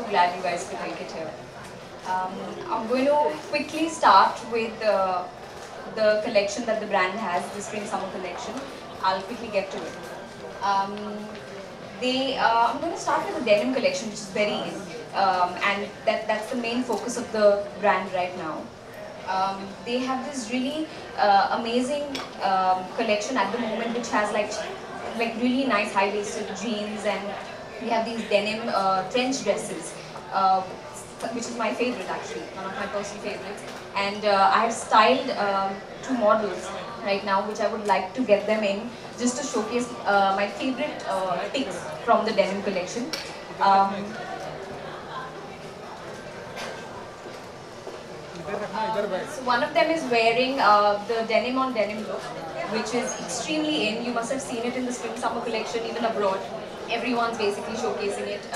glad you guys could make it here. I'm going to quickly start with the collection that the brand has, the Spring-Summer collection. I'll quickly get to it. I'm going to start with the denim collection, which is very in, and that's the main focus of the brand right now. They have this really amazing collection at the moment, which has like really nice high-waisted jeans, and we have these denim trench dresses, which is my favorite actually, one of my personal favorites. And I have styled 2 models right now, which I would like to get them in just to showcase my favorite picks from the denim collection. So one of them is wearing the denim on denim look, which is extremely in. You must have seen it in the Spring-Summer collection, even abroad. Everyone's basically showcasing it.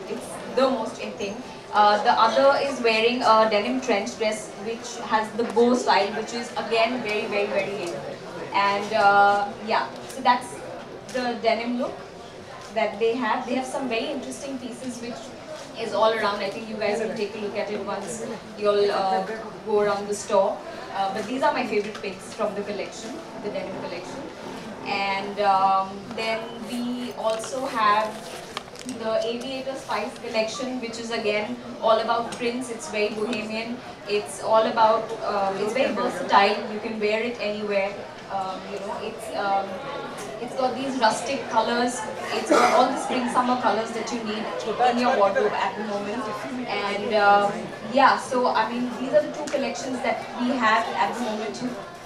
It's the most in thing. The other is wearing a denim trench dress, which has the bow style, which is again very, very, very in. And yeah, so that's the denim look that they have. They have some very interesting pieces, which is all around. I think you guys will take a look at it once you'll go around the store. But these are my favorite picks from the collection, the denim collection. And then we also have the Aviator Spice collection, which is again all about prints. It's very bohemian. It's all about, it's very versatile. You can wear it anywhere. You know, it's got these rustic colors. It's got all the spring-summer colors that you need in your wardrobe at the moment. And yeah, so I mean, these are the 2 collections that we have at the moment,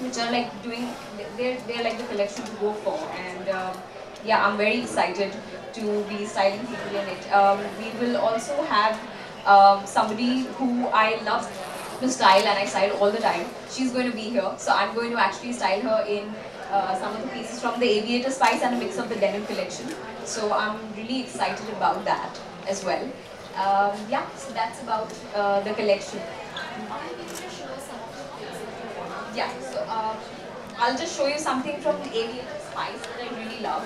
which are like they're like the collection to go for. And yeah, I'm very excited to be styling people in it. We will also have somebody who I love to style, and I style all the time. She's going to be here, so I'm going to actually style her in some of the pieces from the Aviator Spice and a mix of the denim collection. So I'm really excited about that as well. Yeah, so that's about the collection. Yeah, so I'll just show you something from the Aviator Spice that I really love.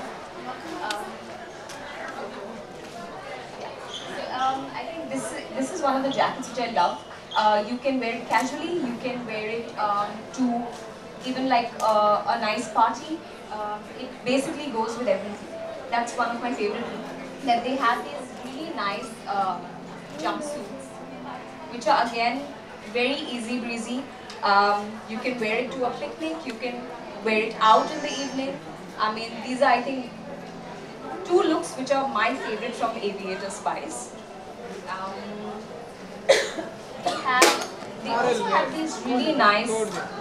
I think this is one of the jackets which I love. You can wear it casually, you can wear it to even like a nice party. It basically goes with everything. That's one of my favorite. That they have these really nice jumpsuits, which are again very easy breezy. You can wear it to a picnic, you can wear it out in the evening. I mean, these are, I think, 2 looks which are my favorite from Aviator Spice. They also have these really nice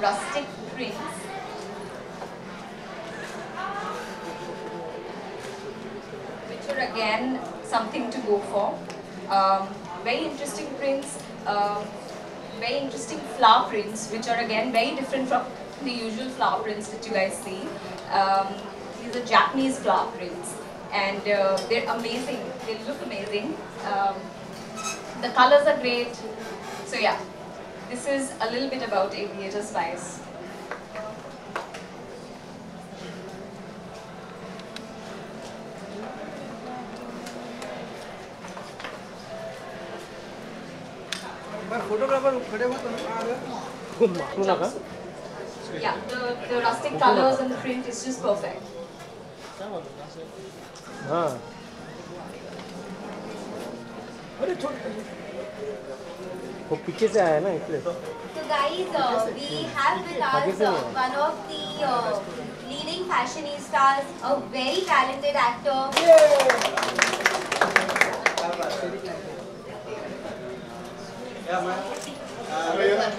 rustic prints, which are again something to go for. Very interesting prints, very interesting flower prints, which are again very different from the usual flower prints that you guys see. These are Japanese flower prints, and they're amazing. They look amazing. The colors are great. So yeah, this is a little bit about Aviator Spice. Yeah, the rustic colors and the print is just perfect. वो पीछे से आया ना इसलिए So guys, we have with us one of the leading fashionistas, a very talented actor.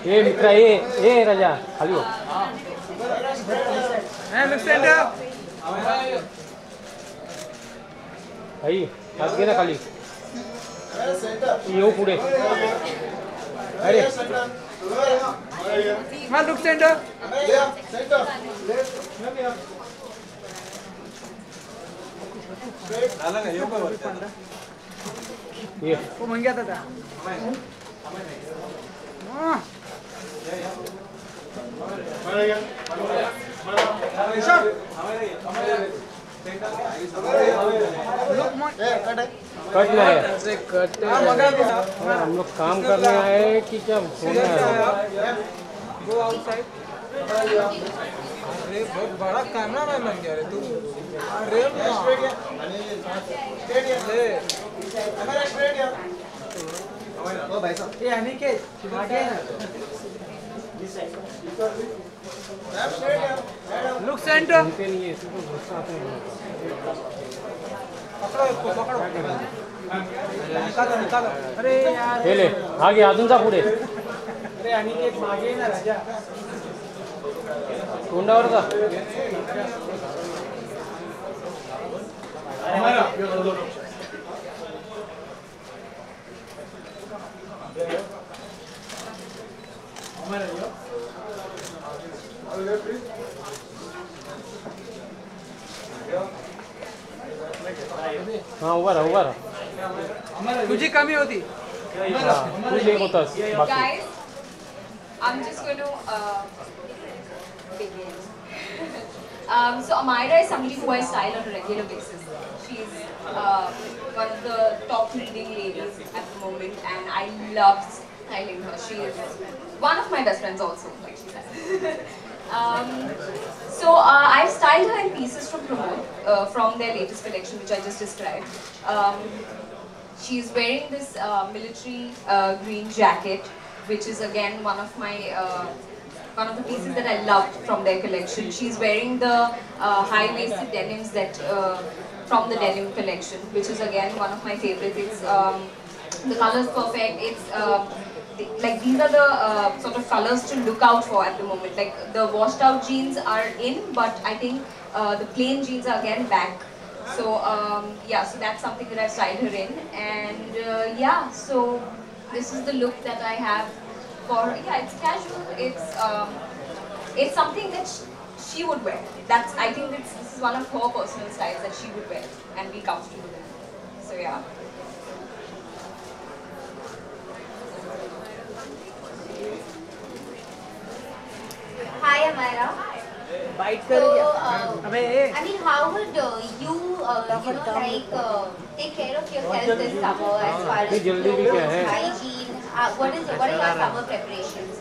ये मित्रा ये राजा खाली हो भाई हाथ घे ना खाली ये पुढे अरे हाँ लुक सेंटर ये वो मंग्या था कट में है हम लोग काम करने आए कि क्या सोने आए? Go outside. अरे बहुत बड़ा कैमरा मैन बन गया रे तू। अरे ये अनिकेत आगे ना। Look centre. उनके लिए इसी को गुस्सा आते हैं। पकड़ो इसको पकड़ो। निकालो। अरे यार। ले आगे अजूनचा पुढे अरे अनिकेत मागे ना राजा। तोंडावर का हाँ उभा रहा तुझी कमी होती। तू एक होतास बाकी Guys, I'm just going to begin. So Amira is somebody who I style on a regular basis. She's one of the top leading ladies at the moment, and I love styling her. She is one of my best friends also, like she said. I've styled her in pieces from Pramod, from their latest collection, which I just described. She's wearing this military green jacket, which is again one of the pieces that I loved from their collection. She's wearing the high-waisted denims that from the denim collection, which is again one of my favorites. It's the color's perfect. It's like these are the sort of colors to look out for at the moment. Like the washed out jeans are in, but I think the plain jeans are again back. So yeah, so that's something that I've styled her in, and yeah, so this is the look that I have for, yeah, it's casual, it's something that she would wear. I think this is one of her personal styles that she would wear and be comfortable in. So yeah. Hi Amira. So, I mean, how would you take care of yourself this summer as far as clothes, hygiene? What are your summer preparations?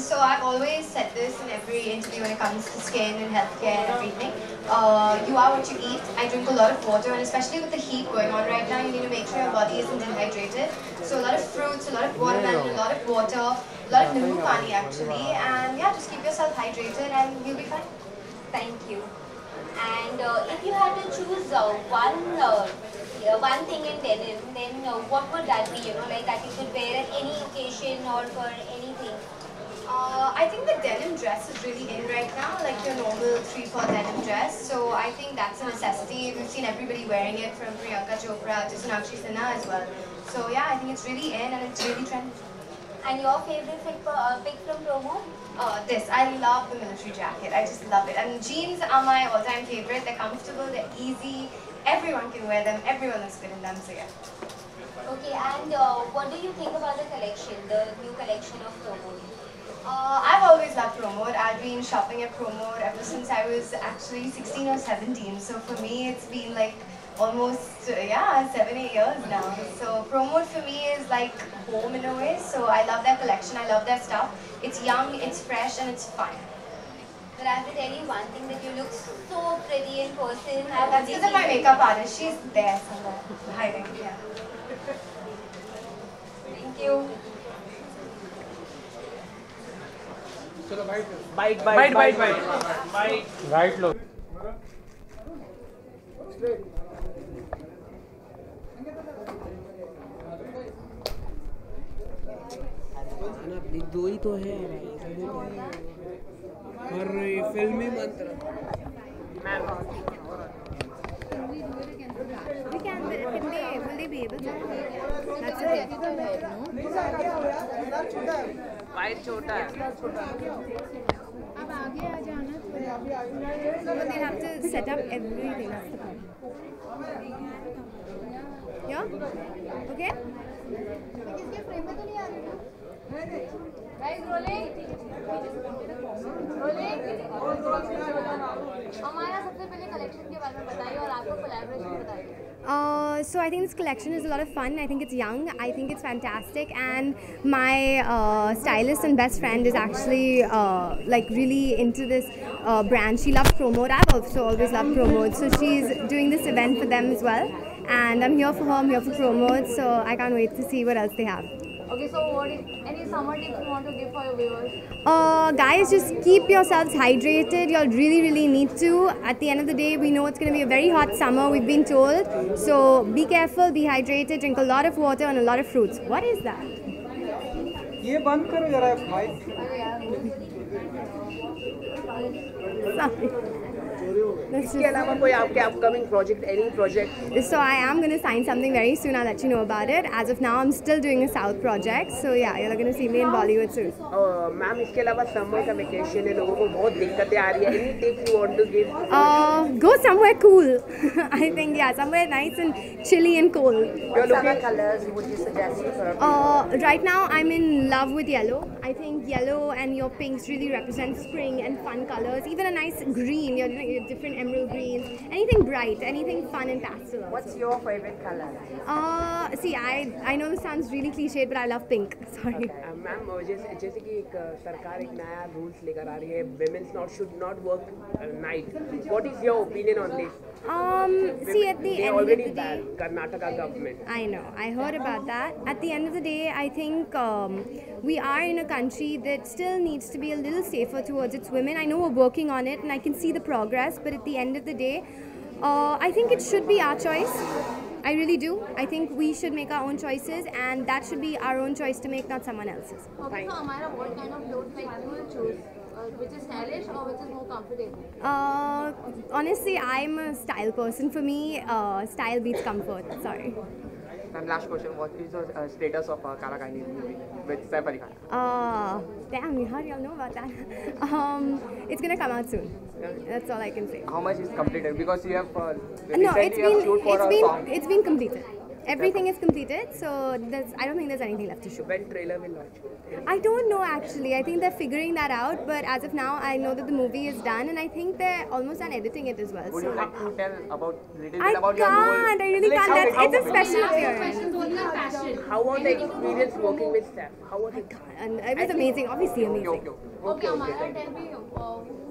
So I've always said this in every interview when it comes to skin and healthcare and everything. You are what you eat. I drink a lot of water, and especially with the heat going on right now, you need to make sure your body isn't dehydrated. So a lot of fruits, a lot of watermelon, a lot of water, a lot of nimbu pani actually, and yeah, just keep yourself hydrated and you'll be fine. Thank you. And if you had to choose one thing in denim, then what would that be? You know, like that you could wear at any occasion or for anything. I think the denim dress is really in right now, like your normal 3/4 denim dress. So I think that's a necessity. We've seen everybody wearing it from Priyanka Chopra to Sonakshi Sinha as well. So yeah, I think it's really in and it's really trendy. And your favorite pick from promo? This. I love the military jacket. I just love it. And jeans are my all-time favorite. They're comfortable, they're easy. Everyone can wear them. Everyone looks good in them. So yeah. Okay. And what do you think about the collection, the new collection of promo? I've always loved Promode. I've been shopping at Promode ever since I was actually 16 or 17. So for me, it's been like almost 7-8 years now. So Promode for me is like home in a way. So I love their collection. I love their stuff. It's young, it's fresh, and it's fun. But I have to tell you one thing, that you look so pretty in person. That's because of my makeup artist. She's there somewhere, hiding. Yeah. Thank you. चलो bite right लो दो ही तो है और फिल्मी मंत्र We can, will they be able to? That's a difficult head, no? White छोटा है अब आगे आ जाना so but they'll have to set up everything. That's the problem. Yeah? Okay? इसके फ्रेम में तो नहीं आ रही ना? Guys, rolling. हमारा सबसे पहले कलेक्शन के बारे में बताइए और आपको कोलैबोरेशन बताइए. So I think this collection is a lot of fun. I think it's young. I think it's fantastic. And my stylist and best friend is actually like really into this brand. She loves Promode. I've also always loved Promode. So she's doing this event for them as well. And I'm here for her. I'm here for Promode. So I can't wait to see what else they have. Okay, so what is any summer tips you want to give for your viewers? Guys, just keep yourselves hydrated. You'll really need to. At the end of the day, we know it's going to be a very hot summer, we've been told. So be careful, be hydrated, drink a lot of water and a lot of fruits. What is that? ये बंद करो जरा भाई. Sorry. इसके अलावा कोई आपके upcoming project, any project? So I am going to sign something very soon. I'll let you know about it. As of now, I'm still doing a South project. So yeah, you're going to see me in Bollywood soon. Ma'am इसके अलावा summer का vacation है, लोगों को बहुत दिक्कतें आ रही है. Any tips you want to give? Go somewhere cool. I think yeah, somewhere nice and chilly and cold. What summer colors would you suggest? Right now, I'm in love with yellow. I think yellow and your pinks really represent spring and fun colors. Even a nice green, your different emerald greens. Anything bright, anything fun and pastel. What's your favorite color? See, I know this sounds really cliched, but I love pink. Sorry. Ma'am जैसे कि एक सरकार एक नया rules लेकर आ रही है, women should not work night. What is your opinion on this? See, at the They end of already the day, banned Karnataka government. I know, I heard about that. At the end of the day, I think we are in a country that still needs to be a little safer towards its women. I know we're working on it and I can see the progress, but at the end of the day, I think it should be our choice. I really do. I think we should make our own choices and that should be our own choice to make, not someone else's. Okay, so Amara, what kind of clothes like you will choose? Which is stylish or which is more comfortable? Honestly, I'm a style person. For me, style beats comfort. Sorry. And last question, what is the status of Kala Kaini movie with Saif Ali Khan? Damn, you heard, y'all know about that. It's gonna come out soon. That's all I can say. How much is completed? Because you have No, it's been completed. Everything is completed, so I don't think there's anything left to shoot. When trailer will launch? I don't know actually. I think they're figuring that out, but as of now, I know that the movie is done, and I think they're almost done editing it as well. Would So you like to tell about little I bit about your role? can't. I really Like can't. how- It's a special appearance. How was the experience working with Saif? How was it? And it was amazing. Obviously amazing. Okay, Amara, tell me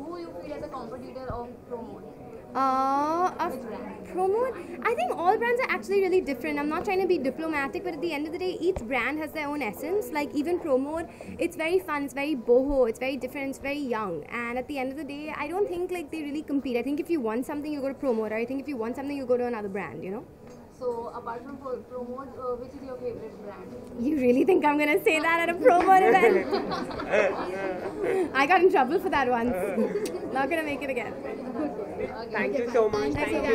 who you feel as a competitor of Promode? Of Promode, I think all brands are actually really different. I'm not trying to be diplomatic, but at the end of the day, each brand has their own essence. Like even Promode, it's very fun, it's very boho, it's very different, it's very young. And at the end of the day, I don't think like they really compete. I think if you want something, you go to Promode. Or I think if you want something, you go to another brand. You know. So apart from Promode, which is your favorite brand? You really think I'm gonna say that at a Promode event? I got in trouble for that once. Not gonna make it again. Thank you so much. Thank you guys.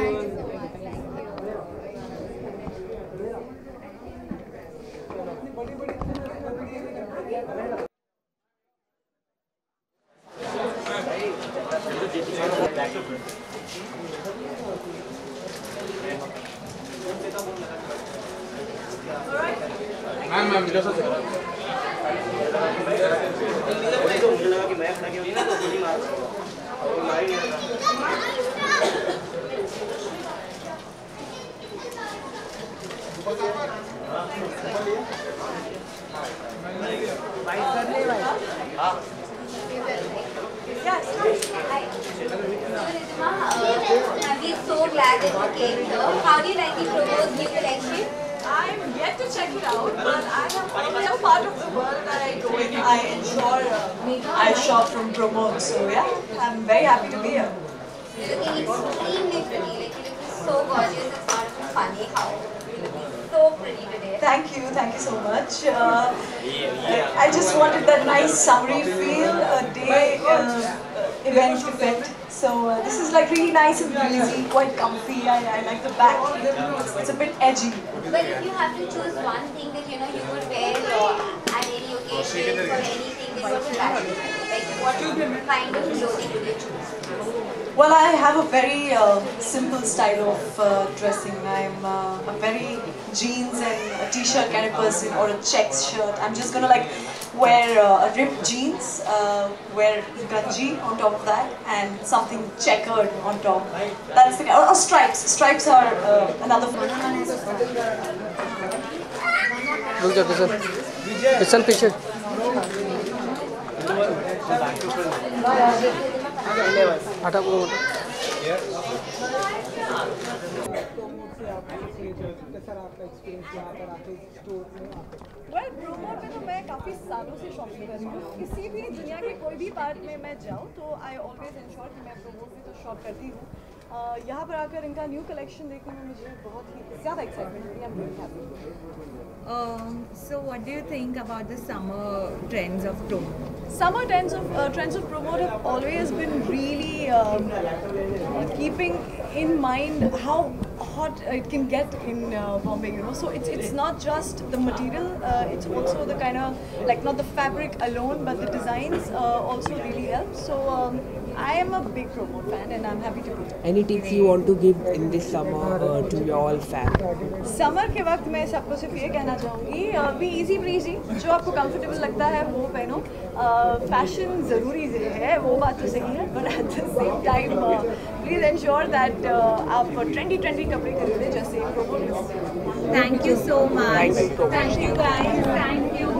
I'm so glad that you came here. How do you like the Promode's new collection? I'm yet to check it out, but I'm a part of the world that I go in. I ensure I shop from Promode, so yeah, I'm very happy to be here. You're looking extremely pretty. Like you look so gorgeous. It's not even funny how you're looking so pretty today. Thank you so much. I just wanted that nice summery feel, a day event effect. So this is like really nice and breezy, quite comfy. I like the back. It's a bit edgy. But if you have to choose one thing that you would wear at any occasion or anything, then what would that be? Like what kind of clothing would you choose? Well, I have a very simple style of dressing. I'm a very jeans and a t-shirt kind of person, or a checks shirt. I'm just gonna like wear a ripped jeans, wear ganji on top of that, and something checkered on top. That's the or stripes. Stripes are another. रुक जाओ किशन पीछे हटा को well promo में तो मैं काफ़ी सालों से शॉपिंग कर रही हूँ. किसी भी दुनिया के कोई भी पार्ट में मैं जाऊँ तो आई ऑलवेज इंश्योर कि मैं प्रोमो से तो शॉप करती हूँ. यहाँ पर आकर इनका न्यू कलेक्शन देखने में मुझे बहुत ही ज़्यादा एक्साइटमेंट हुई. I am very happy. So what do you think about the summer trends of promo? Summer trends of promo have always been really keeping in mind how hot it can get in Bombay, you know. So it's not just the material, it's also the kind of like not the fabric alone, but the designs also really help. So I am a big promo fan, and I'm happy to be here. Any tips you want to give in this summer to your all fan? Summer के वक्त मैं सबको सिर्फ ये कहना चाहूँगी, be easy breezy, जो आपको कंफर्टेबल लगता है वो पहनो. फैशन ज़रूरी है, वो बात तो सही है, but at the same time please ensure that आप ट्रेंडी कपड़े खरीदें जैसे promo. Thank you so much. Thank you guys. Thank you.